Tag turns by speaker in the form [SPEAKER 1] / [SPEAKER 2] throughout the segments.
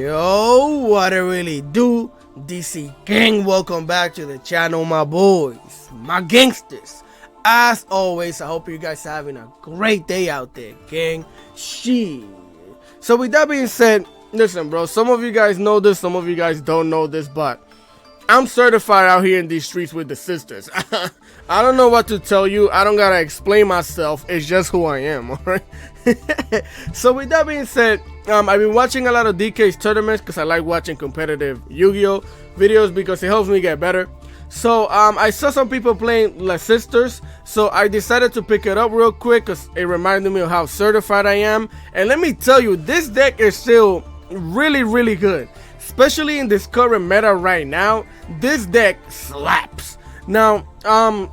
[SPEAKER 1] Yo, what it really do? DC gang, welcome back to the channel, my boys, my gangsters. As always, I hope you guys are having a great day out there, gang. Shit. So with that being said, listen, bro, some of you guys know this, some of you guys don't know this, but I'm certified out here in these streets with the sisters. I don't know what to tell you. I don't gotta explain myself. It's just who I am, alright? So with that being said, I've been watching a lot of DK's tournaments because I like watching competitive Yu-Gi-Oh videos because it helps me get better. So I saw some people playing Les Sisters, so I decided to pick it up real quick because it reminded me of how certified I am. And let me tell you, this deck is still really good, especially in this current meta right now. This deck slaps. Now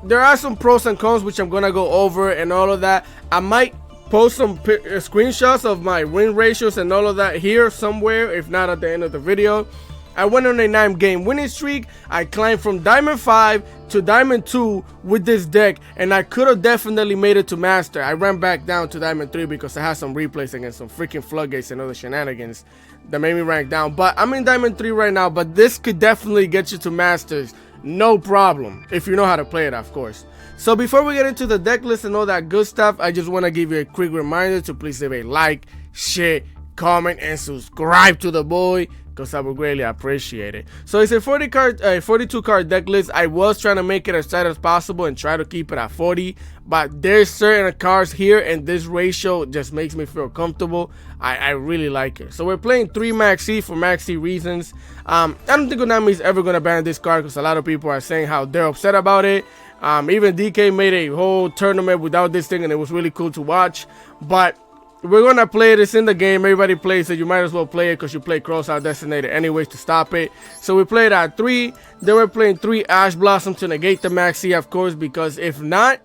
[SPEAKER 1] there are some pros and cons which I'm gonna go over and all of that. I might post some screenshots of my win ratios and all of that here somewhere, if not at the end of the video. I went on a 9-game winning streak. I climbed from Diamond 5 to Diamond 2 with this deck, and I could have definitely made it to Master. I ran back down to Diamond 3 because I had some replays against some freaking floodgates and other shenanigans that made me rank down. But I'm in Diamond 3 right now, but this could definitely get you to Masters, no problem, if you know how to play it, of course. So before we get into the deck list and all that good stuff, I just want to give you a quick reminder to please leave a like, share, comment, and subscribe to the boy, because I would greatly appreciate it. So it's a 42 card deck list. I was trying to make it as tight as possible and try to keep it at 40, but there's certain cards here and this ratio just makes me feel comfortable. I really like it. So we're playing 3 Maxi for Maxi reasons. I don't think Konami is ever going to ban this card because a lot of people are saying how they're upset about it. Even DK made a whole tournament without this thing and it was really cool to watch. But we're gonna play it. It's in the game. Everybody plays it. You might as well play it because you play Crossout Designated anyways to stop it. So we played at 3. Then we're playing 3 Ash Blossom to negate the Maxi, of course, because if not,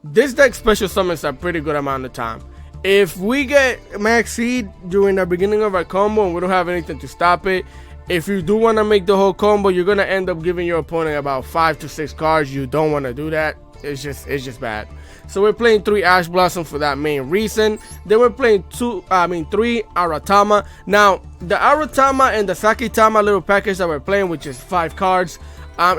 [SPEAKER 1] this deck special summons a pretty good amount of time. If we get Maxi during the beginning of our combo and we don't have anything to stop it, if you do want to make the whole combo, you're gonna end up giving your opponent about 5 to 6 cards. You don't want to do that. It's just bad. So we're playing 3 Ash Blossom for that main reason. Then we're playing 3 Aratama. Now the Aratama and the Sakitama little package that we're playing, which is 5 cards,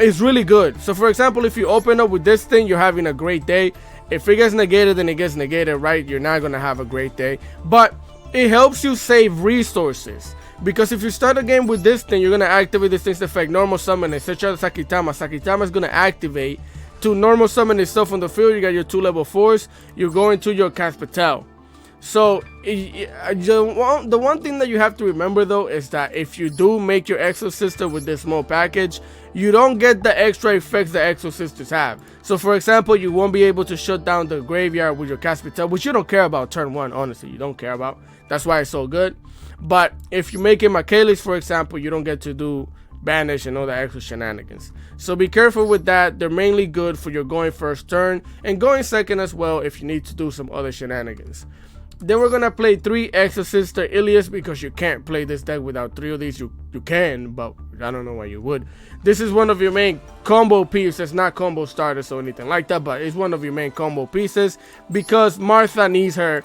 [SPEAKER 1] is really good. So for example, if you open up with this thing, you're having a great day. If it gets negated, then it gets negated, right? You're not gonna have a great day, but it helps you save resources. Because if you start a game with this thing, you're gonna activate this thing's effect, normal summon, and such as Sakitama. Sakitama is gonna activate to normal summon itself on the field. You got your 2 level 4s. You're going to your Caspatel. So the one thing that you have to remember though is that if you do make your EXOSISTER with this small package, you don't get the extra effects that EXOSISTERs have. So for example, you won't be able to shut down the graveyard with your Caspatel, which you don't care about turn 1, honestly. You don't care about. That's why it's so good. But if you make it Michaelis, for example, you don't get to do banish and all the extra shenanigans. So be careful with that. They're mainly good for your going first turn and going second as well if you need to do some other shenanigans. Then we're gonna play 3 EXOSISTER Ilias because you can't play this deck without 3 of these. You can, but I don't know why you would. This is one of your main combo pieces, not combo starters or anything like that, but it's one of your main combo pieces because Martha needs her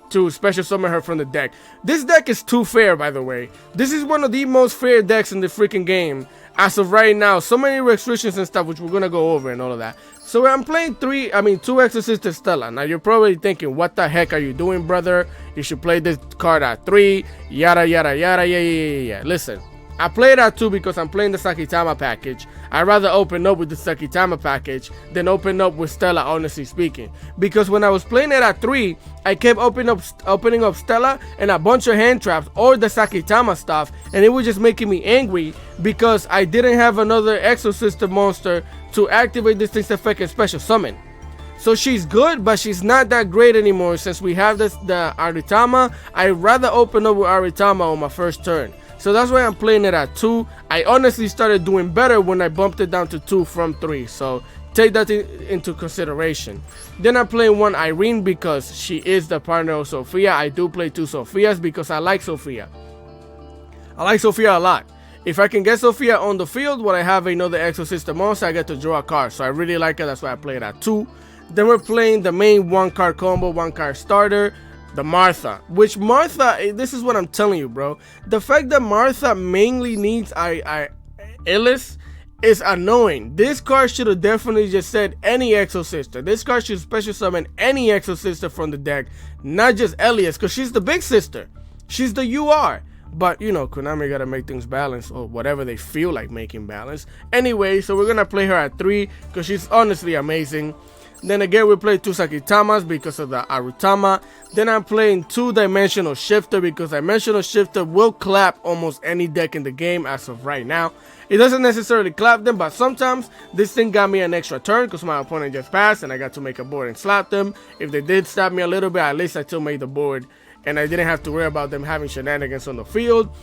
[SPEAKER 1] to special summon her from the deck. This deck is too fair, by the way. This is one of the most fair decks in the freaking game as of right now. So many restrictions and stuff, which we're gonna go over and all of that. So I'm playing 2 EXOSISTER Stella. Now you're probably thinking, what the heck are you doing, brother? You should play this card at 3, yada yada yada. Yeah. Listen, I play it at 2 because I'm playing the Sakitama package. I'd rather open up with the Sakitama package than open up with Stella, honestly speaking. Because when I was playing it at 3, I kept opening up Stella and a bunch of hand traps or the Sakitama stuff, and it was just making me angry because I didn't have another EXOSISTER monster to activate this thing's effect and special summon. So she's good, but she's not that great anymore since we have the Aratama. I'd rather open up with Aratama on my first turn. So that's why I'm playing it at 2. I honestly started doing better when I bumped it down to 2 from 3. So take that into consideration. Then I'm playing 1 Irene because she is the partner of Sophia. I do play 2 Sophias because I like Sophia. I like Sophia a lot. If I can get Sophia on the field when I have another EXOSISTER monster, I get to draw a card. So I really like it. That's why I play it at 2. Then we're playing the main 1 card combo, 1 card starter. the Martha, which Martha, this is what I'm telling you, bro. The fact that Martha mainly needs Illis is annoying. This card should have definitely just said any Exosister. This card should special summon any Exosister from the deck, not just Elias, because she's the big sister. She's the UR. But, you know, Konami gotta make things balance, or whatever they feel like making balance. Anyway, so we're gonna play her at 3, because she's honestly amazing. Then again, we play 2 Sakitamas because of the Arutama. Then I'm playing 2 Dimensional Shifter, because Dimensional Shifter will clap almost any deck in the game as of right now. It doesn't necessarily clap them, but sometimes this thing got me an extra turn because my opponent just passed and I got to make a board and slap them. If they did stab me a little bit, at least I still made the board and I didn't have to worry about them having shenanigans on the field.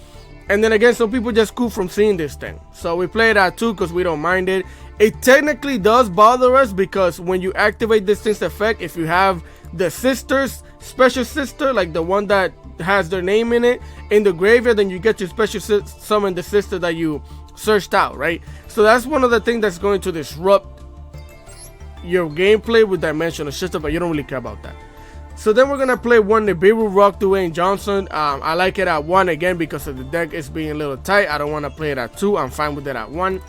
[SPEAKER 1] And then again, some people just scoop from seeing this thing. So we play it at 2 because we don't mind it. It technically does bother us because when you activate this thing's effect, if you have the sisters, special sister, like the one that has their name in it, in the graveyard, then you get to special summon the sister that you searched out, right? So that's one of the things that's going to disrupt your gameplay with Dimensional Shifter, but you don't really care about that. So then we're going to play 1 Nibiru Rock Dwayne Johnson. I like it at 1 again because of the deck is being a little tight. I don't want to play it at 2. I'm fine with it at 1.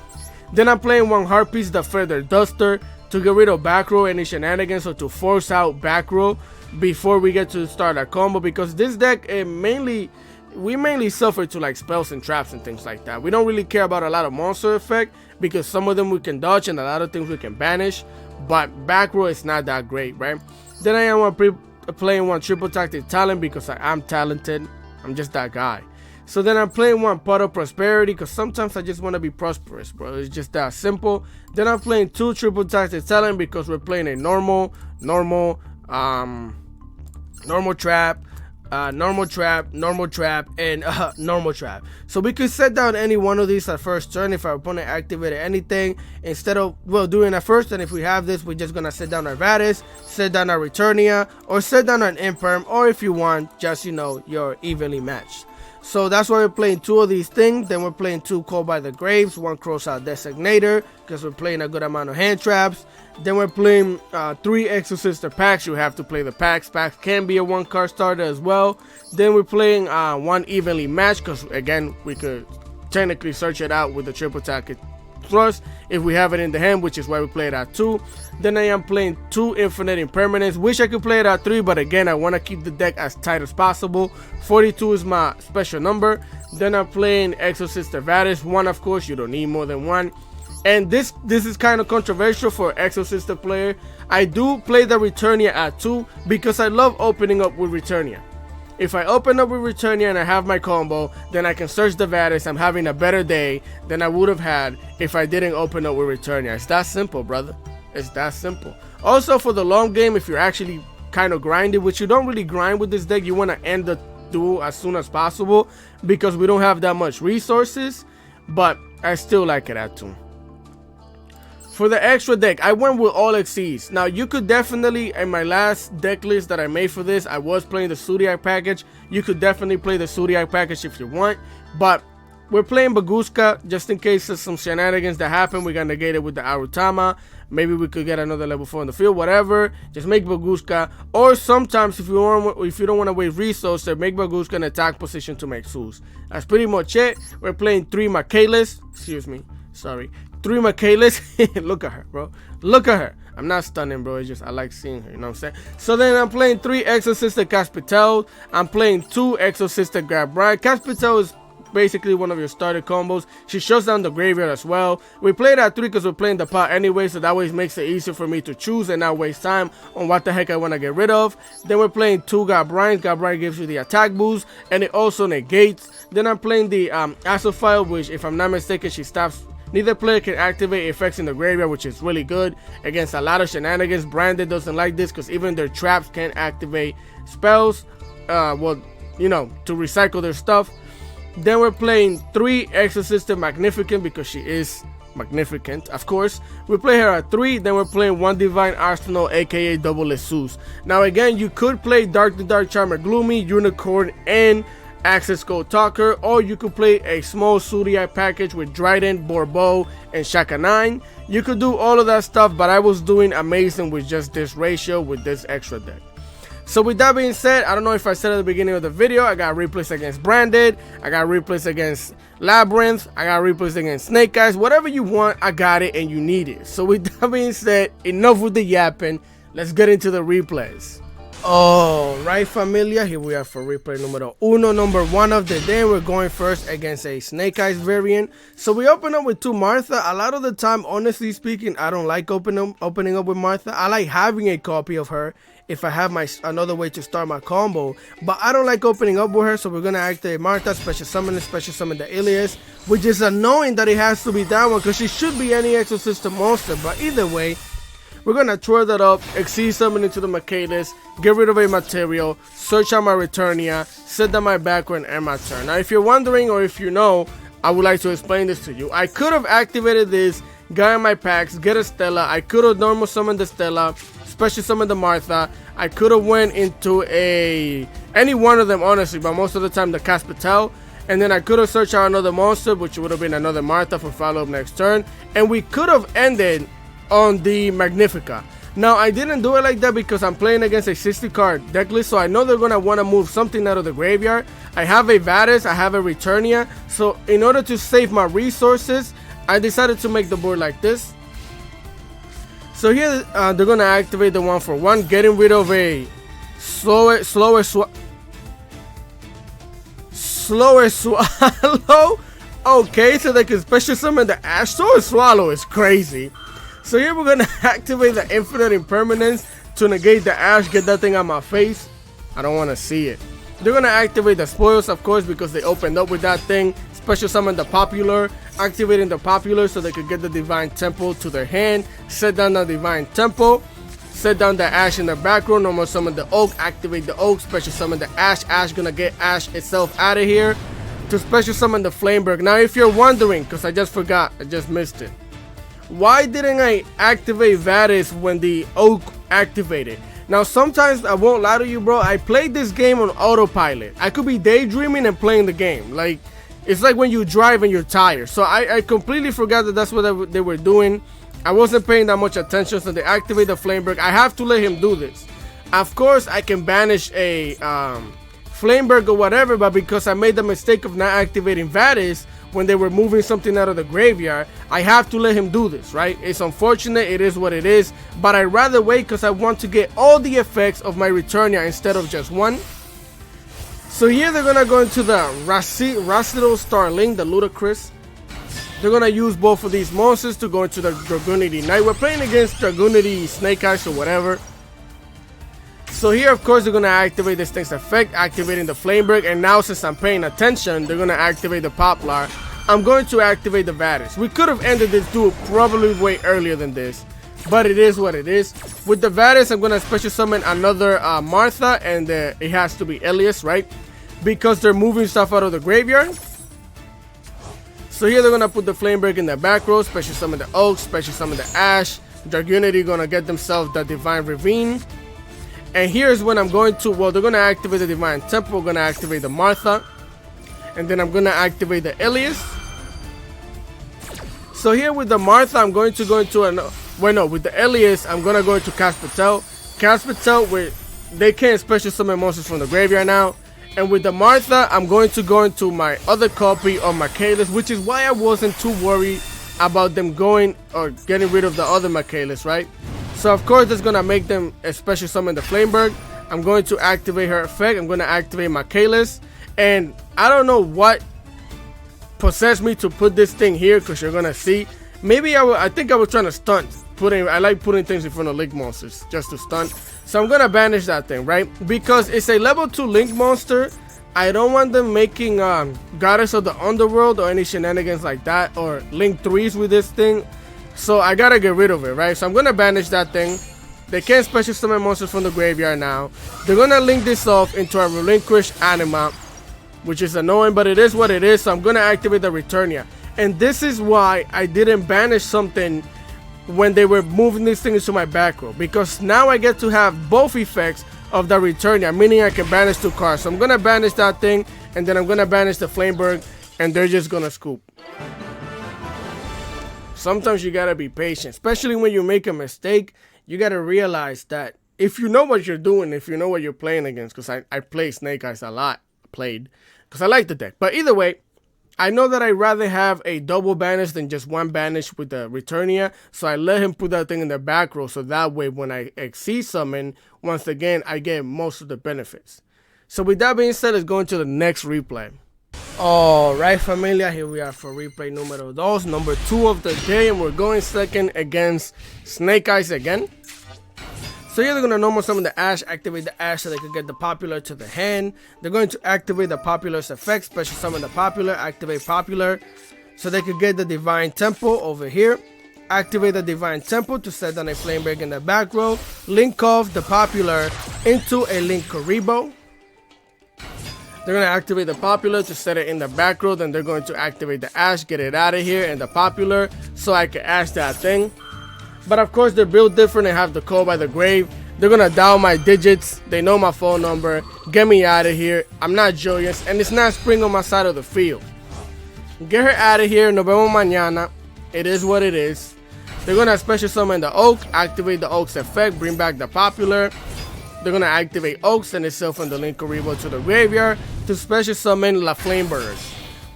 [SPEAKER 1] Then I'm playing 1 Harpies, the Feather Duster, to get rid of back row any shenanigans, or to force out back row before we get to start our combo, because this deck we mainly suffer to like spells and traps and things like that. We don't really care about a lot of monster effect because some of them we can dodge and a lot of things we can banish, but back row is not that great, right? Then I am playing 1 Triple Tactic Talent because I'm talented. I'm just that guy. So then I'm playing 1 Pot of Prosperity because sometimes I just want to be prosperous, bro. It's just that simple. Then I'm playing 2 Triple Tactic Talent because we're playing a normal trap, normal trap, and normal trap. So we could set down any one of these at first turn if our opponent activated anything. Instead of, well, doing that first, and if we have this, we're just gonna set down our Vadis, set down our Returnia, or set down an Imperm, or if you want, just, you know, you're evenly matched. So that's why we're playing 2 of these things. Then we're playing 2 Call by the Graves, 1 Crossout Designator, because we're playing a good amount of hand traps. Then we're playing 3 Exosister packs. You have to play the packs. Packs can be a 1 card starter as well. Then we're playing 1 Evenly Matched, because again, we could technically search it out with the Triple Tactic Thrust if we have it in the hand, which is why we play it at 2. Then I am playing 2 Infinite Impermanence. Wish I could play it at 3, but again, I want to keep the deck as tight as possible. 42 is my special number. Then I'm playing Exosister Vadis. 1, of course, you don't need more than 1. And this is kind of controversial for Exosister player. I do play the Returnia at 2 because I love opening up with Returnia. If I open up with Returnia and I have my combo, then I can search the Vadis. I'm having a better day than I would have had if I didn't open up with Returnia. It's that simple, brother. It's that simple. Also, for the long game, if you're actually kind of grinding, which you don't really grind with this deck, you want to end the duel as soon as possible because we don't have that much resources, but I still like it at 2. For the extra deck, I went with all Xyz. Now, you could definitely, in my last deck list that I made for this, I was playing the Zodiac package. You could definitely play the Zodiac package if you want, but we're playing Baguska just in case there's some shenanigans that happen. We're gonna negate it with the Arutama. Maybe we could get another level 4 in the field, whatever. Just make Baguska. Or sometimes, if you don't want to waste resources, make Baguska in attack position to make Sus. That's pretty much it. We're playing 3 Michaelis. Excuse me. Sorry. 3 Michaelis. Look at her, bro. Look at her. I'm not stunning, bro. It's just I like seeing her. You know what I'm saying? So then I'm playing 3 Exosister Caspitel. I'm playing 2 Exosister Gabriel. Caspitel is basically one of your starter combos. She shuts down the graveyard as well. We played at 3 because we're playing the pot anyway, so that way it makes it easier for me to choose and not waste time on what the heck I want to get rid of. Then we're playing 2 Gabriel. Gabriel gives you the attack boost and it also negates. Then I'm playing the Asophile, which if I'm not mistaken, she stops. Neither player can activate effects in the graveyard, which is really good against a lot of shenanigans. Branded doesn't like this because even their traps can't activate spells, well, you know, to recycle their stuff. Then we're playing 3 Exosister Magnificent because she is magnificent, of course. We play her at 3. Then we're playing 1 Divine Arsenal, aka Double Lesus. Now again, you could play Dark the Dark Charmer Gloomy, Unicorn, and Access Gold Talker, or you could play a small Zodiac package with Dryden, Bourbeau, and Shaka 9. You could do all of that stuff, but I was doing amazing with just this ratio with this extra deck. So with that being said, I don't know if I said at the beginning of the video, I got replays against Branded, I got replays against Labyrinth, I got replays against Snake Eyes. Whatever you want, I got it and you need it. So with that being said, enough with the yapping. Let's get into the replays. Alright familia, here we are for replay numero uno, number 1 of the day. We're going first against a Snake Eyes variant. So we open up with 2 Martha. A lot of the time, honestly speaking, I don't like opening up with Martha. I like having a copy of her if I have another way to start my combo, but I don't like opening up with her. So we're gonna activate Martha, special summon the Alias, which is annoying that it has to be that one because she should be any Exosystem monster. But either way, we're gonna twirl that up, exceed summon into the Michaelis, get rid of a material, search out my Returnia, set down my background, and my turn. Now if you're wondering, or if you know, I would like to explain this to you. I could have activated this, got in my packs, get a Stella. I could have normal summoned the Stella, special summoned the Martha. I could have went into any one of them honestly, but most of the time the Caspatel. And then I could have searched out another monster, which would have been another Martha for follow up next turn. And we could have ended on the Magnifica. Now I didn't do it like that because I'm playing against a 60 card deck list, so I know they're gonna want to move something out of the graveyard. I have a Vadis, I have a Returnia, so in order to save my resources, I decided to make the board like this. So here they're gonna activate the 1-for-1, getting rid of a slower swallow. Okay, so they can special summon the Ash. Slower swallow is crazy. So here we're gonna activate the Infinite Impermanence to negate the Ash, get that thing on my face. I don't want to see it. They're gonna activate the Spoils, of course, because they opened up with that thing. Special summon the Popular, activating the Popular so they could get the Divine Temple to their hand. Set down the Divine Temple, set down the Ash in the back row. Normal summon the Oak, activate the Oak, special summon the Ash. Ash gonna get Ash itself out of here to special summon the Flameberg. Now if you're wondering, because I just forgot, I just missed it, why didn't I activate Vadis when the Oak activated? Now sometimes, I won't lie to you bro, I played this game on autopilot. I could be daydreaming and playing the game. Like, it's like when you drive and you're tired. So I completely forgot that that's what they were doing. I wasn't paying that much attention, so they activate the Flameberg. I have to let him do this. Of course I can banish a Flameberg or whatever, but because I made the mistake of not activating Vadis when they were moving something out of the graveyard, I have to let him do this, right? It's unfortunate, it is what it is, but I'd rather wait because I want to get all the effects of my Returnia instead of just one. So here they're gonna go into the Racido Starling, the Ludicrous. They're gonna use both of these monsters to go into the Dragoonity Knight. We're playing against Dragoonity Snake Eyes or whatever. So here, of course, they're going to activate this thing's effect, activating the Flameberg. And now, since I'm paying attention, they're going to activate the Poplar. I'm going to activate the Vadis. We could have ended this duel probably way earlier than this, but it is what it is. With the Vadis, I'm going to special summon another Martha, and it has to be Elias, right? Because they're moving stuff out of the graveyard. So here, they're going to put the Flameberg in the back row, special summon the Oak, special summon the Ash. Dragoonity going to get themselves the Divine Ravine. And here's when I'm going to, well, they're going to activate the Divine Temple. We're going to activate the Martha. And then I'm going to activate the Elias. So here with the Martha, I'm going to go into with the Elias, I'm going to go into Caspatel. Caspatel, where they can't special summon monsters from the graveyard now. And with the Martha, I'm going to go into my other copy of Michaelis, which is why I wasn't too worried about them going or getting rid of the other Michaelis, right? So of course that's gonna make them special summon the Flameberg. I'm going to activate her effect. I'm going to activate Michaelis. And I don't know what possessed me to put this thing here, because you're gonna see. Maybe I think I was trying to stunt. I like putting things in front of Link monsters just to stunt. So I'm gonna banish that thing, right? Because it's a level 2 Link monster. I don't want them making Goddess of the Underworld or any shenanigans like that, or Link 3s with this thing. So I gotta get rid of it, right? So I'm gonna banish that thing. They can't special summon monsters from the graveyard now. They're gonna link this off into a relinquished anima, which is annoying, but it is what it is. So I'm gonna activate the Returnia. And this is why I didn't banish something when they were moving this thing into my back row, because now I get to have both effects of the Returnia, meaning I can banish 2 cards. So I'm gonna banish that thing, and then I'm gonna banish the Flameberg, and they're just gonna scoop. Sometimes you gotta be patient, especially when you make a mistake. You gotta realize that if you know what you're doing, if you know what you're playing against, because I play Snake Eyes a lot, because I like the deck. But either way, I know that I'd rather have a double banish than just one banish with the Returnia, so I let him put that thing in the back row, so that way when I Exceed summon, once again, I get most of the benefits. So with that being said, let's go into the next replay. Alright familia, here we are for replay numero dos, number 2 of the day, and we're going second against Snake Eyes again. So here they're going to normal summon the Ash, activate the Ash so they can get the Popular to the hand. They're going to activate the Popular's effect, special summon the Popular, activate Popular so they could get the Divine Temple over here. Activate the Divine Temple to set down a Flame Break in the back row. Link off the Popular into a Link Karibo. They're going to activate the Popular to set it in the back row. Then they're going to activate the Ash, get it out of here, and the Popular so I can Ash that thing. But of course, they're built different and have the Call by the Grave. They're going to dial my digits. They know my phone number. Get me out of here. I'm not joyous. And it's not Spring on my side of the field. Get her out of here. Nos vemos mañana. It is what it is. They're going to special summon the Oak. Activate the Oak's effect. Bring back the Popular. They're going to activate Oak, send itself from the Link Karibo to the graveyard to special summon La Flamebird.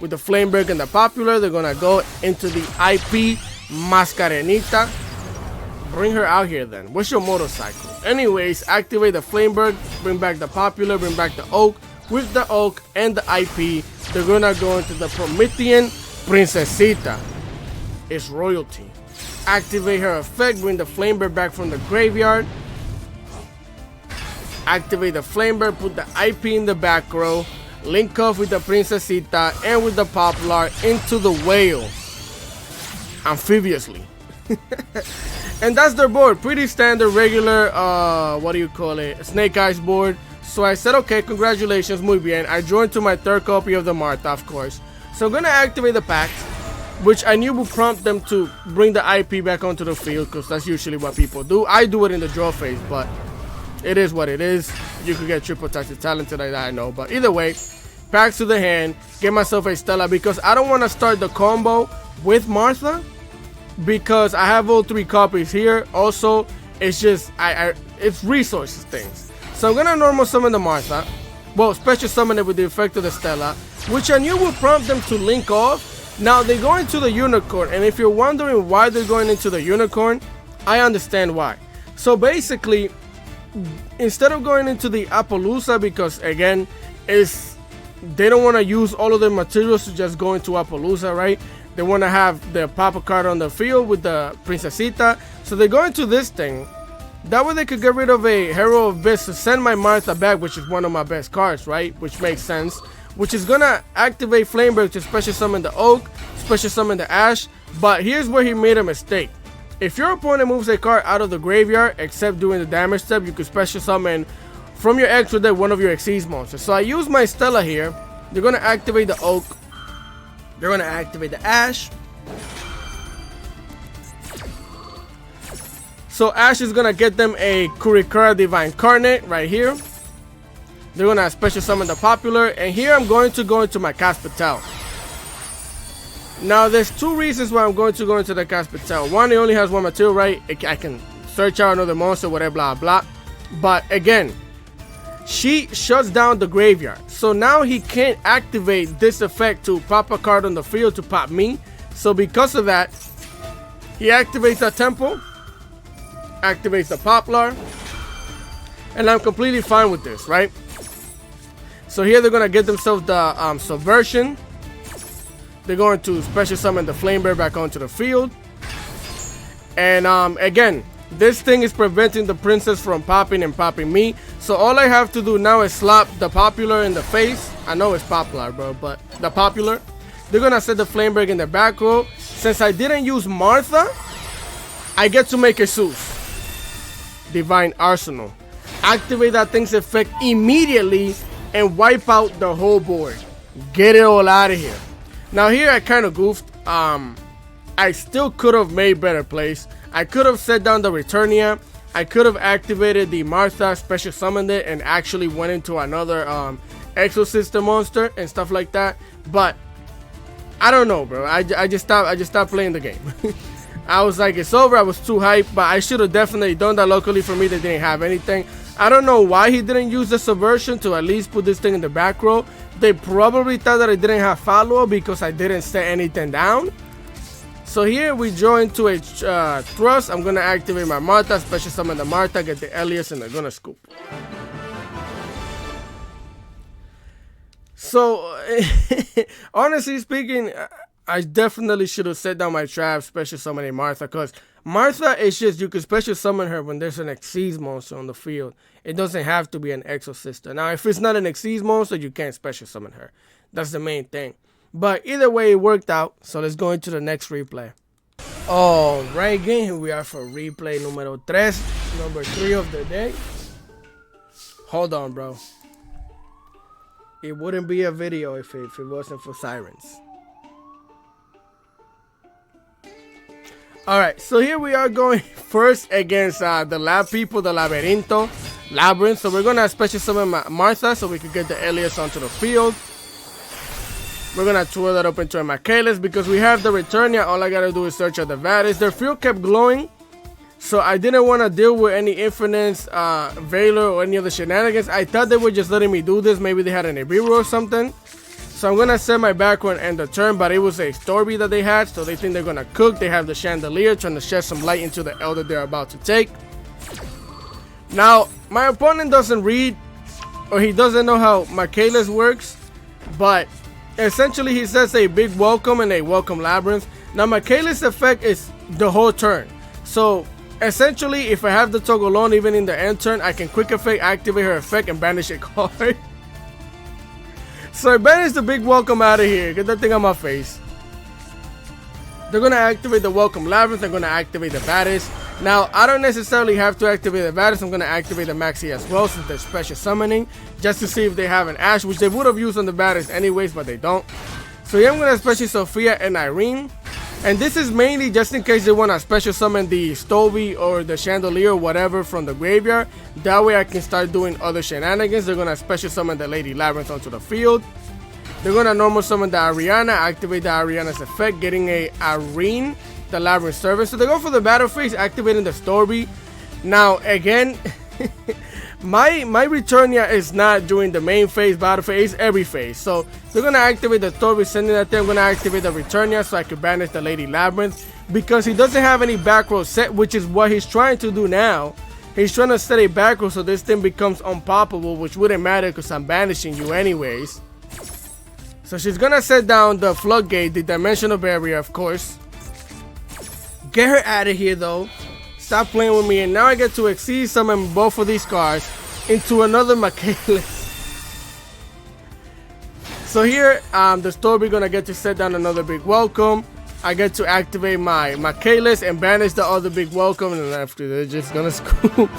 [SPEAKER 1] With the Flamebird and the Popular, they're going to go into the IP Mascarenita. Bring her out here then. What's your motorcycle? Anyways, activate the Flamebird, bring back the Popular, bring back the Oak. With the Oak and the IP, they're going to go into the Promethean Princesita. It's royalty. Activate her effect, bring the Flamebird back from the graveyard. Activate the Flamebird, put the IP in the back row, link off with the Princesita and with the Popular into the Whale. Amphibiously. And that's their board. Pretty standard, regular, Snake Eyes board. So I said, okay, congratulations, muy bien. I joined to my 3rd copy of the Martha, of course. So I'm going to activate the pact, which I knew would prompt them to bring the IP back onto the field, because that's usually what people do. I do it in the draw phase, but it is what it is. You could get triple touch talented like that, I know. But either way, packs to the hand, get myself a Stella, because I don't want to start the combo with Martha, because I have all 3 copies here. Also, it's just, it's resources things. So I'm going to normal summon the Martha. Well, special summon it with the effect of the Stella, which I knew would prompt them to link off. Now, they go into the Unicorn, and if you're wondering why they're going into the Unicorn, I understand why. So basically, instead of going into the Appaloosa, because again, they don't want to use all of their materials to just go into Appaloosa, right? They want to have the Papa card on the field with the Princesita. So they go into this thing. That way they could get rid of a Hero of Abyss to send my Martha back, which is one of my best cards, right? Which makes sense. Which is going to activate Flamebird to special summon the Oak, special summon the Ash. But here's where he made a mistake. If your opponent moves a card out of the graveyard, except doing the damage step, you could special summon from your extra deck one of your Xyz monsters. So I use my Stella here. They're going to activate the Oak. They're going to activate the Ash. So Ash is going to get them a Kurikara Divine Incarnate right here. They're going to special summon the Popular. And here I'm going to go into my Caspatel. Now there's 2 reasons why I'm going to go into the Caspatel. One, it only has 1 material, right? I can search out another monster, whatever, blah, blah. But again, she shuts down the graveyard. So now he can't activate this effect to pop a card on the field to pop me. So because of that, he activates the Temple, activates the Poplar, and I'm completely fine with this, right? So here they're going to get themselves the Subversion. They're going to special summon the Flamebird back onto the field. And again, this thing is preventing the princess from popping and popping me. So all I have to do now is slap the Popular in the face. I know it's Popular, bro, but the Popular. They're going to set the Flamebird in the back row. Since I didn't use Martha, I get to make a Zeus. Divine Arsenal. Activate that thing's effect immediately and wipe out the whole board. Get it all out of here. Now here I kind of goofed. I still could have made better plays. I could have set down the Returnia. I could have activated the Martha, special summoned it, and actually went into another EXOSISTER monster and stuff like that. But I don't know, bro. I just stopped playing the game. I was like, it's over. I was too hyped, but I should have definitely done that. Luckily for me, they didn't have anything. I don't know why he didn't use the subversion to at least put this thing in the back row. They probably thought that I didn't have follow-up because I didn't set anything down. So here we join to a thrust. I'm going to activate my Martha, special summon the Martha, get the Elias, and they're going to scoop. So, honestly speaking, I definitely should have set down my trap, special summoning Martha, because Martha is just, you can special summon her when there's an Exceed monster on the field. It doesn't have to be an EXOSISTER. Now, if it's not an Exceed monster, you can't special summon her. That's the main thing. But either way, it worked out. So let's go into the next replay. Alright, gang, here we are for replay numero 3, number 3 of the day. Hold on, bro. It wouldn't be a video if it wasn't for sirens. Alright, so here we are going first against the lab people, the Labyrinth. So we're going to special summon Martha so we can get the Elias onto the field. We're going to throw that up into a Michaelis because we have the Returnia. All I got to do is search out the Vadis. Their field kept glowing, so I didn't want to deal with any Infinites, Valor, or any other shenanigans. I thought they were just letting me do this. Maybe they had an Ibiru or something. So I'm going to set my background and the turn, but it was a Storby that they had, so they think they're going to cook. They have the Chandelier trying to shed some light into the Elder they're about to take. Now, my opponent doesn't read, or he doesn't know how Michaelis works, but essentially he says a big welcome and a welcome Labyrinth. Now, Michaelis' effect is the whole turn. So, essentially, if I have the toggle on even in the end turn, I can quick effect, activate her effect, and banish a card. So I banished the big welcome out of here. Get that thing on my face. They're going to activate the welcome Labyrinth. They're going to activate the Vadis. Now, I don't necessarily have to activate the Vadis. I'm going to activate the Maxi as well since they're special summoning. Just to see if they have an Ash, which they would have used on the Vadis anyways, but they don't. So here I'm going to special Sophia and Irene. And this is mainly just in case they want to special summon the Stovey or the Chandelier or whatever from the graveyard. That way I can start doing other shenanigans. They're going to special summon the Lady Labyrinth onto the field. They're going to normal summon the Ariana, activate the Ariana's effect, getting a Irene, the Labyrinth servant. So they go for the battle phase, activating the Storby. Now again, my Returnia is not during the main phase, battle phase, every phase. So they're going to activate the Storby, sending that there. I'm going to activate the Returnia so I can banish the Lady Labyrinth. Because he doesn't have any back row set, which is what he's trying to do now. He's trying to set a back row so this thing becomes unpoppable, which wouldn't matter because I'm banishing you anyways. So she's going to set down the Floodgate, the Dimensional Barrier, of course. Get her out of here, though. Stop playing with me. And now I get to Exceed summon both of these cards into another Michaelis. So here, the Storby going to get to set down another big welcome. I get to activate my Michaelis and banish the other big welcome. And after they're just going to scoop.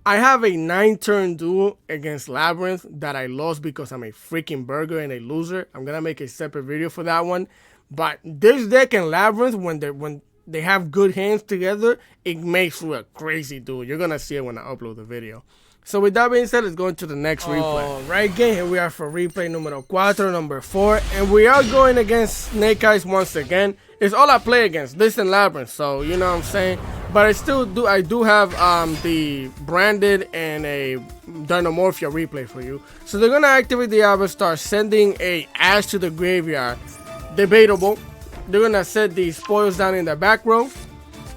[SPEAKER 1] I have a 9-turn duel against Labyrinth that I lost because I'm a freaking burger and a loser. I'm going to make a separate video for that one. But this deck and Labyrinth, when they have good hands together, it makes for a crazy duel. You're going to see it when I upload the video. So with that being said, let's go into the next replay. Alright, gang, here we are for replay numero 4, number 4. And we are going against Snake Eyes once again. It's all I play against, this and Labyrinth, so you know what I'm saying. But I do have the Branded and a Dynamorphia replay for you. So they're going to activate the Avatar, sending a Ash to the graveyard. Debatable. They're going to set the spoils down in the back row.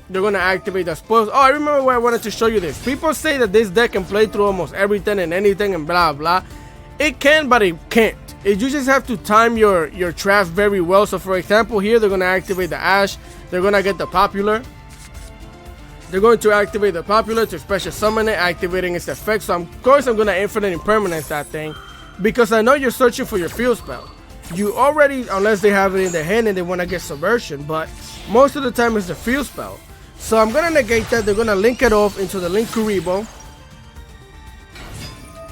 [SPEAKER 1] They're going to activate the spoils. Oh, I remember why I wanted to show you this. People say that this deck can play through almost everything and anything and blah, blah. It can, but it can't. You just have to time your traps very well. So, for example, here they're going to activate the Ash. They're going to get the Popular. They're going to activate the Popular to special summon it, activating its effect. So, of course, I'm going to Infinite Impermanence that thing. Because I know you're searching for your field spell. You already, unless they have it in their hand and they want to get Subversion. But most of the time it's the field spell. So I'm going to negate that. They're going to link it off into the Link Kuribo.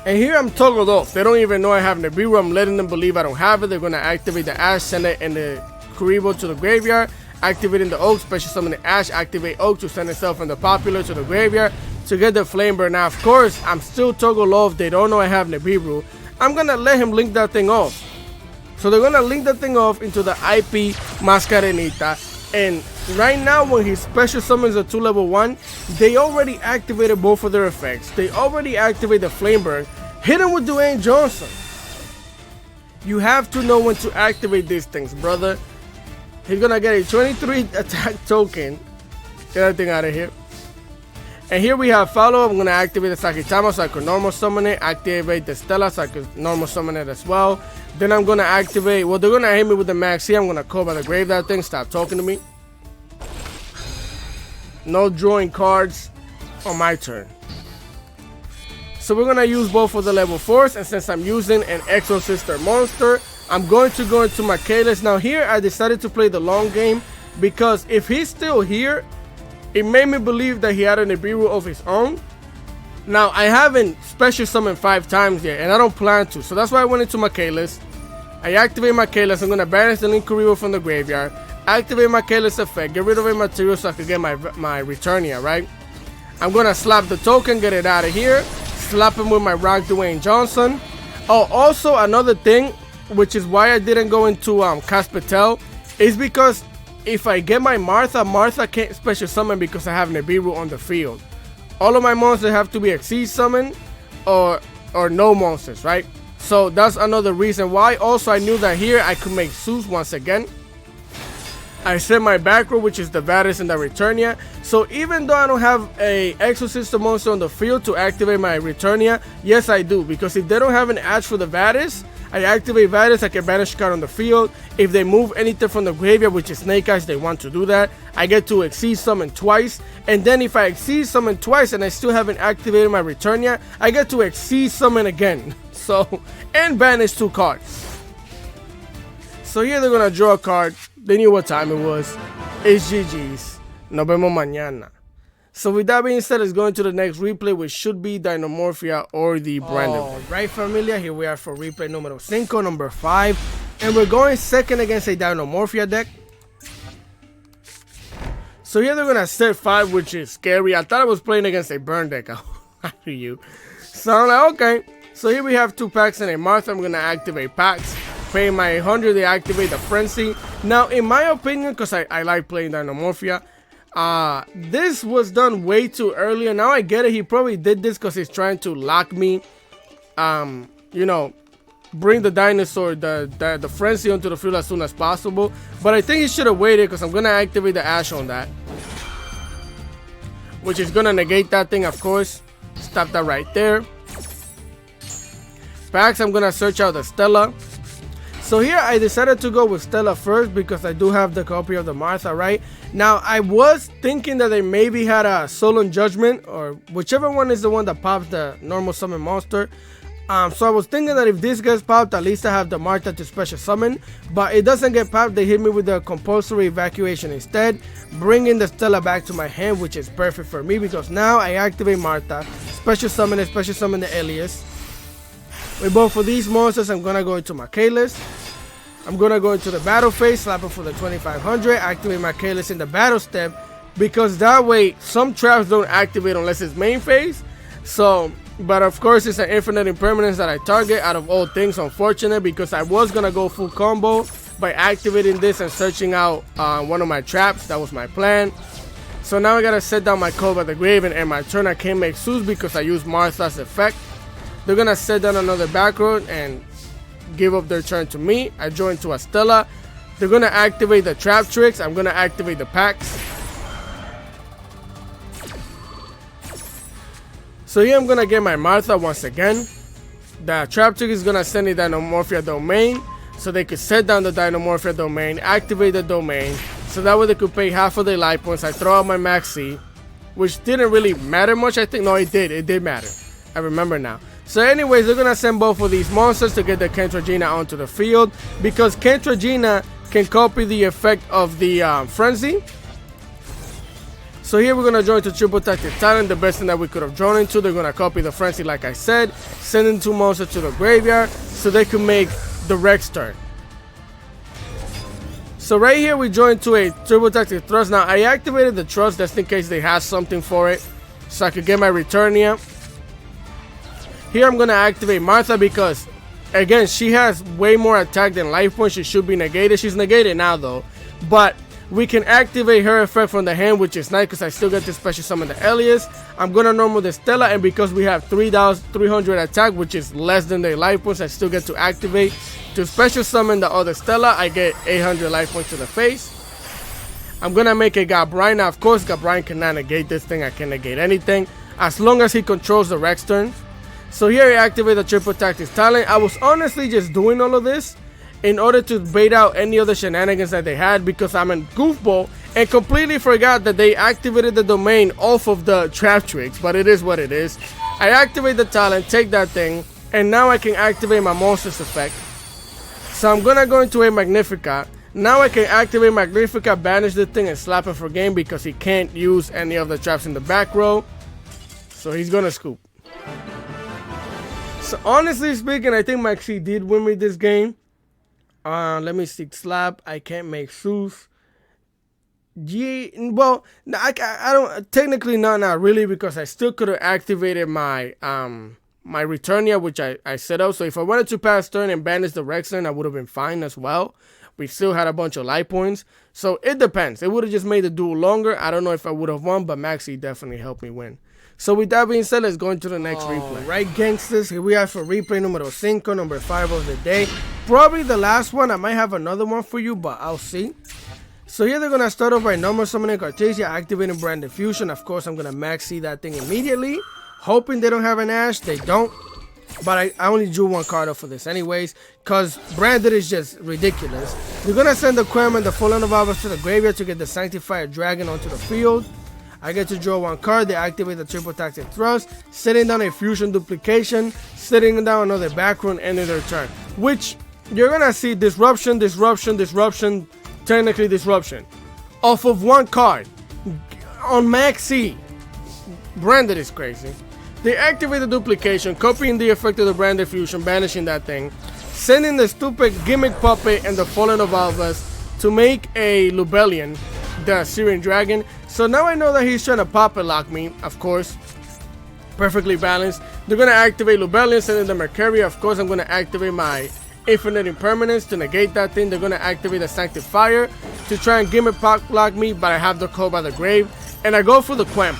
[SPEAKER 1] And here I'm toggled off. They don't even know I have Nibiru. I'm letting them believe I don't have it. They're going to activate the Ash, send it and the Kuribo to the graveyard. Activating the Oak, special summon the Ash. Activate Oak to send itself and the Popular to the graveyard to get the Flame Burn. Now, of course, I'm still toggled off. They don't know I have Nibiru. I'm going to let him link that thing off. So they're gonna link the thing off into the IP Mascarenita. And right now, when he special summons a 2 level 1, they already activated both of their effects. They already activated the Flameburn. Hit him with Dwayne Johnson. You have to know when to activate these things, brother. He's gonna get a 23 attack token. Get that thing out of here. And here we have follow. I'm gonna activate the Sakitama so I can normal summon it. Activate the Stella so I can normal summon it as well. Then I'm gonna activate. Well, they're gonna hit me with the Maxi. I'm gonna call by the grave that thing. Stop talking to me. No drawing cards on my turn. So we're gonna use both of the level 4s, and since I'm using an EXOSISTER monster, I'm going to go into my Kalis. Now here I decided to play the long game because if he's still here, it made me believe that he had an Ibiru of his own. Now I haven't special summoned 5 times yet, and I don't plan to, so that's why I went into my Kalis. I activate my Kalis. I'm gonna banish the Linkuribo from the graveyard, activate my Kalis effect, get rid of a material so I can get my Returnia, right? I'm gonna slap the token, get it out of here, slap him with my Rock Dwayne Johnson. Oh, also another thing, which is why I didn't go into Caspatel, is because if I get my Martha can't special summon because I have Nibiru on the field. All of my monsters have to be Exceed summon or no monsters, right? So that's another reason why. Also, I knew that here I could make Zeus once again. I set my back row, which is the Vadis and the Returnia. So even though I don't have a EXOSISTER monster on the field to activate my Returnia, yes I do. Because if they don't have an Ash for the Vadis, I activate Vadis, I can banish card on the field. If they move anything from the graveyard, which is Snake Eyes, they want to do that, I get to Exceed summon twice. And then if I Exceed summon twice and I still haven't activated my Returnia, I get to Exceed summon again. So, and banish 2 cards. So here they're gonna draw a card. They knew what time it was. It's GG's. Nos vemos mañana. So with that being said, let's go into the next replay, which should be Dynamorphia or the Brandon. Alright, familia, here we are for replay numero 5, number 5. And we're going second against a Dynamorphia deck. So here they're going to set 5, which is scary. I thought I was playing against a burn deck. How do you? So I'm like, okay. So here we have 2 packs and a Martha. I'm going to activate packs. Pay my 100, they activate the Frenzy. Now, in my opinion, because I like playing Dynamorphia, this was done way too early, and now I get it. He probably did this because he's trying to lock me, you know, bring the dinosaur, the Frenzy onto the field as soon as possible. But I think he should have waited because I'm going to activate the Ash on that, which is going to negate that thing, of course. Stop that right there. Packs, I'm going to search out the Stella. So here I decided to go with Stella first because I do have the copy of the Martha, right? Now I was thinking that they maybe had a Solemn Judgment, or whichever one is the one that pops the normal summon monster. So I was thinking that if this gets popped, at least I have the Martha to special summon. But it doesn't get popped. They hit me with the compulsory evacuation instead, bringing the Stella back to my hand, which is perfect for me because now I activate Martha, special summon the Elias. With both of these monsters, I'm gonna go into my Kalis. I'm gonna go into the battle phase, slap it for the 2500, activate my Kalis in the battle step, because that way some traps don't activate unless it's main phase. So, but of course it's an infinite impermanence that I target out of all things. Unfortunate, because I was gonna go full combo by activating this and searching out one of my traps. That was my plan. So now I gotta set down my Cove at the Grave and end my turn. I can't make Zeus because I used Martha's effect. They're gonna set down another back road and give up their turn to me. I join to a Stella. They're gonna activate the trap tricks. I'm gonna activate the packs. So here I'm gonna get my Martha once again. The trap trick is gonna send a Dynamorphia domain, so they could set down the Dynamorphia domain, activate the domain, so that way they could pay half of their life points. I throw out my Maxi, which didn't really matter much. I think, no, it did matter. I remember now. So anyways, they're gonna send both of these monsters to get the Kentragina onto the field, because Kentragina can copy the effect of the Frenzy. So here we're gonna join to Triple Tactic Talent, the best thing that we could have drawn into. They're gonna copy the Frenzy like I said, sending 2 monsters to the graveyard so they can make the Rex turn. So right here we join to a Triple Tactic Thrust. Now I activated the Trust just in case they have something for it, so I could get my Returnia. Here I'm gonna activate Martha because Again, she has way more attack than life points. She should be negated. She's negated now though, but we can activate her effect from the hand, which is nice because I still get to special summon the Elias. I'm gonna normal the Stella, and because we have 3,300 attack, which is less than the life points, I still get to activate to special summon the other Stella. I get 800 life points to the face. I'm gonna make a Gabriel. Now, of course, Gabriel cannot negate this thing. I can negate anything as long as he controls the Rex turn. So here I activate the triple tactics talent. I was honestly just doing all of this in order to bait out any other shenanigans that they had, because I'm a goofball and completely forgot that they activated the domain off of the trap tricks, but it is what it is. I activate the talent, take that thing, and now I can activate my monsters effect. So I'm gonna go into a Magnificat. Now I can activate Magnificat, banish the thing, and slap him for game because he can't use any of the traps in the back row. So he's gonna scoop. So honestly speaking, I think Maxi did win me this game. Let me see. Slap. I can't make Zeus. Well, I don't technically not really, because I still could have activated my my Returnia, which I set up. So if I wanted to pass turn and banish the Rex turn, I would have been fine as well. We still had a bunch of life points, so it depends. It would have just made the duel longer. I don't know if I would have won, but Maxi definitely helped me win. So with that being said, let's go into the next replay. Right, gangsters, here we are for replay numero 5, number 5 of the day. Probably the last one. I might have another one for you, but I'll see. So here they're going to start off by normal summoning Cartesia, activating Brand Diffusion. Of course, I'm going to maxi that thing immediately, hoping they don't have an Ash. They don't. But I only drew one card up for this anyways, because Branded is just ridiculous. You're going to send the Quem and the Fallen Evolvers to the graveyard to get the Sanctified Dragon onto the field. I get to draw one card. They activate the triple tactic thrust, setting down a fusion duplication, setting down another back run, ending their turn. Which you're gonna see disruption, technically disruption, off of one card on Maxi. Branded is crazy. They activate the duplication, copying the effect of the Branded fusion, banishing that thing, sending the stupid gimmick puppet and the Fallen Evolvers to make a Lubellion, the Syrian Dragon. So now I know that he's trying to puppet lock me, of course. Perfectly balanced. They're going to activate Lubellion, sending the Mercury. Of course, I'm going to activate my Infinite Impermanence to negate that thing. They're going to activate the Sanctifier to try and gimmick block me, but I have the Call by the Grave. And I go for the Quem.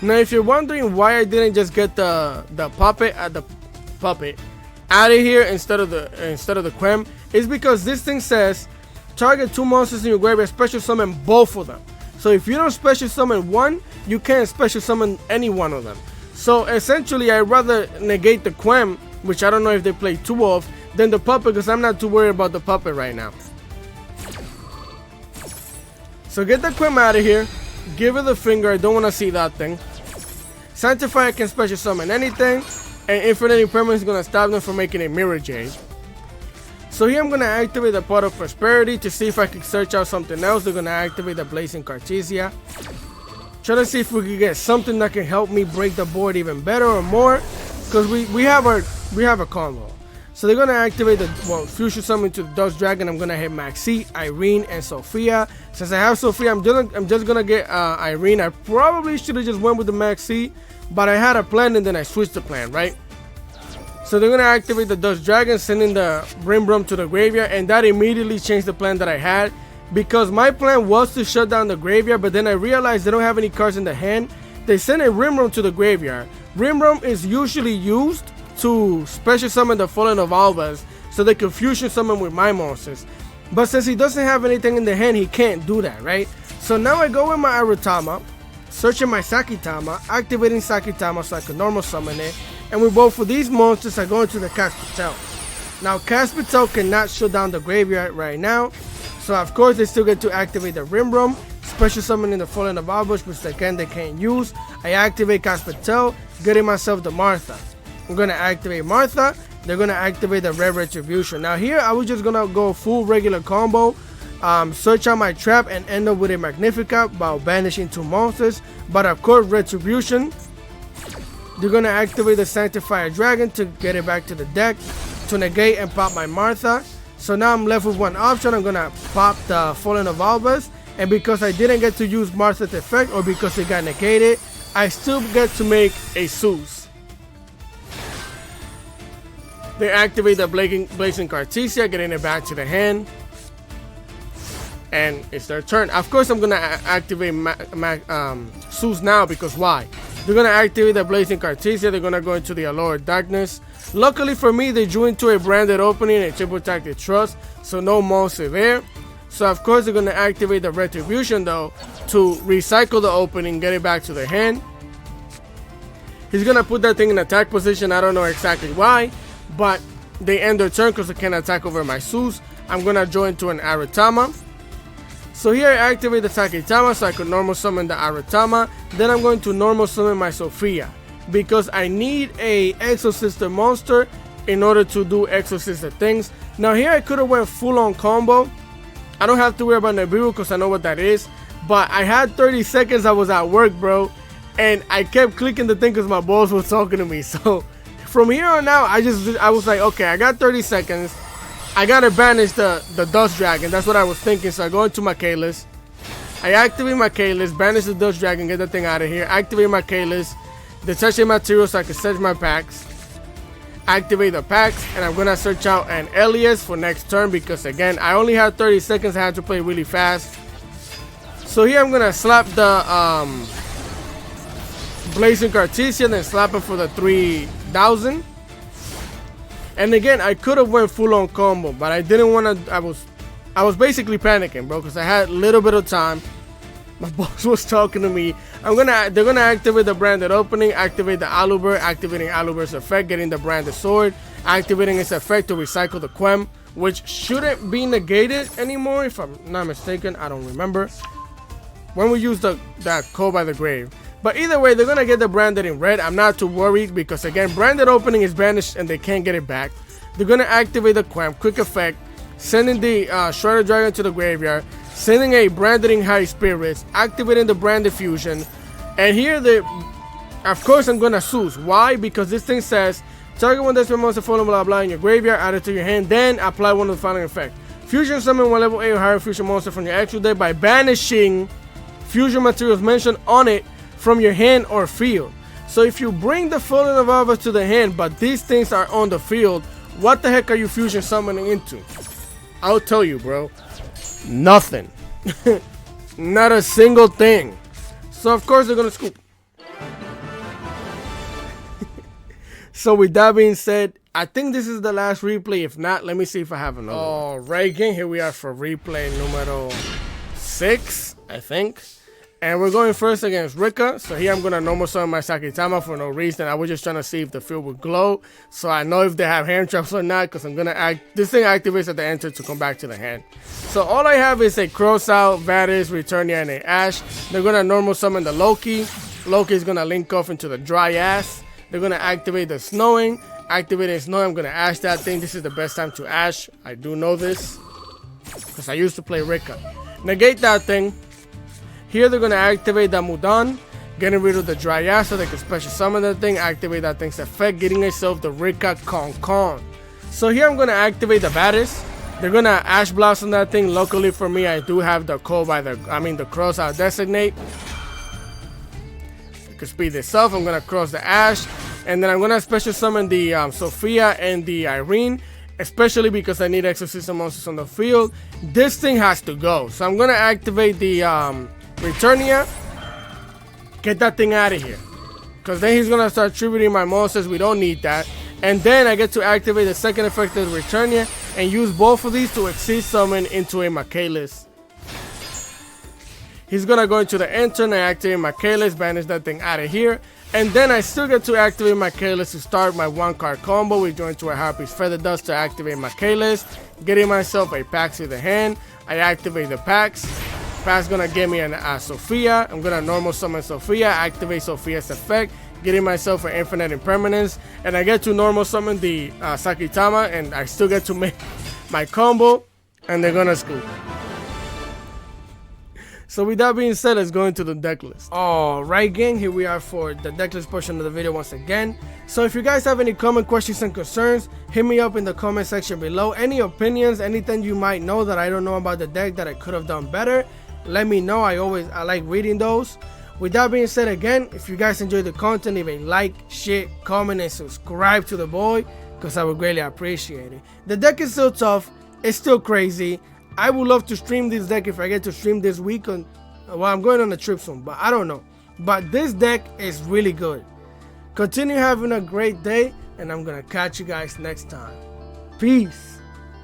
[SPEAKER 1] Now, if you're wondering why I didn't just get the puppet out of here instead of the Quem, it's because this thing says target 2 monsters in your graveyard, special summon both of them. So if you don't special summon one, you can't special summon any one of them. So essentially, I'd rather negate the Quem, which I don't know if they play 2 of, than the puppet, because I'm not too worried about the puppet right now. So get the Quem out of here. Give it the finger. I don't want to see that thing. Sanctifier can special summon anything, and Infinite Impermanence is going to stop them from making a Mirror Jade. So here I'm going to activate the Pot of Prosperity to see if I can search out something else. They're going to activate the Blazing Cartesia. Try to see if we can get something that can help me break the board even better or more, because we have a combo. So they're going to activate the Fusion Summon to the Dust Dragon. I'm going to hit Maxi, Irene, and Sophia. Since I have Sophia, I'm just going to get Irene. I probably should have just went with the Maxi, but I had a plan and then I switched the plan, right? So they're going to activate the Dust Dragon, sending the Rimbrum to the graveyard, and that immediately changed the plan that I had, because my plan was to shut down the graveyard, but then I realized they don't have any cards in the hand. They send a Rimbrum to the graveyard. Rimbrum is usually used to special summon the Fallen Evolvers so they can fusion summon with my monsters. But since he doesn't have anything in the hand, he can't do that, right? So now I go with my Aratama, searching my Sakitama, activating Sakitama so I can normal summon it. And with both of these monsters, I go into the Caspitel. Now, Caspitel cannot shut down the graveyard right now. So, of course, they still get to activate the Rimbrum, special summoning the Fallen Evolvers, which again they can't use. I activate Caspitel, getting myself the Martha. I'm going to activate Martha. They're going to activate the Red Retribution. Now, here, I was just going to go full regular combo. Search out my trap and end up with a Magnificat while banishing 2 monsters. But, of course, Retribution. They're going to activate the Sanctified Dragon to get it back to the deck to negate and pop my Martha. So now I'm left with one option. I'm going to pop the Fallen Evolvers. And because I didn't get to use Martha's effect, or because it got negated, I still get to make a Zeus. They activate the Blazing Cartesia, getting it back to the hand. And it's their turn. Of course, I'm going to activate Zeus now, because why? They're going to activate the Blazing Cartesia. They're going to go into the Allure of Darkness. Luckily for me, they drew into a branded opening and triple tactic trust, so no monster there. So of course, they're going to activate the Retribution though to recycle the opening, get it back to their hand. He's going to put that thing in attack position. I don't know exactly why, but they end their turn because they can't attack over my Zeus. I'm going to join to an Aratama. So here I activate the Saitama so I could normal summon the Aratama. Then I'm going to normal summon my Sophia, because I need a Exosister monster in order to do Exosister things. Now here I could have went full on combo. I don't have to worry about Nibiru because I know what that is. But I had 30 seconds, I was at work, bro. And I kept clicking the thing because my boss was talking to me. So from here on out, I was like, okay, I got 30 seconds. I gotta banish the Dust Dragon. That's what I was thinking. So I go into my K-List. I activate my K-List, banish the Dust Dragon, get that thing out of here. Activate my K-List, detach a material so I can search my packs. Activate the packs, and I'm gonna search out an Elias for next turn because again, I only had 30 seconds. I had to play really fast. So here I'm gonna slap the Blazing Cartesia, then slap him for the 3000. And again, I could have went full on combo, but I didn't want to. I was basically panicking, bro, because I had a little bit of time. My boss was talking to me. They're gonna activate the branded opening, activate the Aluber, activating Aluber's effect, getting the branded sword, activating its effect to recycle the Quem, which shouldn't be negated anymore, if I'm not mistaken. I don't remember when we used that Call by the Grave. But either way, they're gonna get the branded in red. I'm not too worried because again, branded opening is banished and they can't get it back. They're gonna activate the Quem, quick effect, sending the Shredder Dragon to the graveyard, sending a branding High Spirits, activating the branded fusion, and here of course I'm gonna Zeus. Why? Because this thing says target one Desperate Monster fallen blah blah in your graveyard, add it to your hand, then apply one of the following effects. Fusion summon one level 8 or higher fusion monster from your actual deck by banishing fusion materials mentioned on it from your hand or field. So if you bring the Fallen Evolver to the hand, but these things are on the field, what the heck are you fusion summoning into? I'll tell you, bro. Nothing. Not a single thing. So of course they're gonna scoop. So with that being said, I think this is the last replay. If not, let me see if I have another. Alright, gang, here we are for replay numero 6, I think. And we're going first against Rika. So here I'm going to normal summon my Saitama for no reason. I was just trying to see if the field would glow, so I know if they have hand traps or not, because I'm going to this thing activates at the enter to come back to the hand. So all I have is a Cross Out, Vadis, Returnia, and a Ash. They're going to normal summon the Loki. Loki is going to link off into the Dry Ass. They're going to activate the Snowing. Activating Snowing, I'm going to Ash that thing. This is the best time to Ash. I do know this because I used to play Rika. Negate that thing. Here they're going to activate the Mudan, getting rid of the Dry Ass so they can special summon that thing, activate that thing's effect, getting itself the Rika Con. So here I'm going to activate the Vadis. They're going to Ash Blossom that thing. Luckily for me, I do have the the Cross Out Designate. I can speed this up. I'm going to cross the Ash, and then I'm going to special summon the Sophia and the Irene, especially because I need Exorcism monsters on the field. This thing has to go. So I'm going to activate the Returnia, get that thing out of here, because then he's gonna start tributing my monsters. We don't need that. And then I get to activate the second effect of the Returnia and use both of these to exceed summon into a Michaelis. He's gonna go into the enter and I activate Michaelis, banish that thing out of here, and then I still get to activate Michaelis to start my 1-card combo. We go into a Harpy's Feather Dust to activate Michaelis, getting myself a Pax to the hand. I activate the Pax. Pax gonna give me a Sophia. I'm gonna normal summon Sophia, activate Sophia's effect, getting myself an Infinite Impermanence, and I get to normal summon the Saitama, and I still get to make my combo, and they're gonna scoop. So with that being said, let's go into the deck list. Alright gang, here we are for the deck list portion of the video once again. So if you guys have any comment, questions, and concerns, hit me up in the comment section below. Any opinions, anything you might know that I don't know about the deck that I could have done better, let me know. I like reading those. With that being said, again, if you guys enjoy the content, leave a like, share, comment, and subscribe to the boy. because I would greatly appreciate it. The deck is still tough. It's still crazy. I would love to stream this deck if I get to stream this week. Well, I'm going on a trip soon, but I don't know. But this deck is really good. Continue having a great day, and I'm going to catch you guys next time. Peace.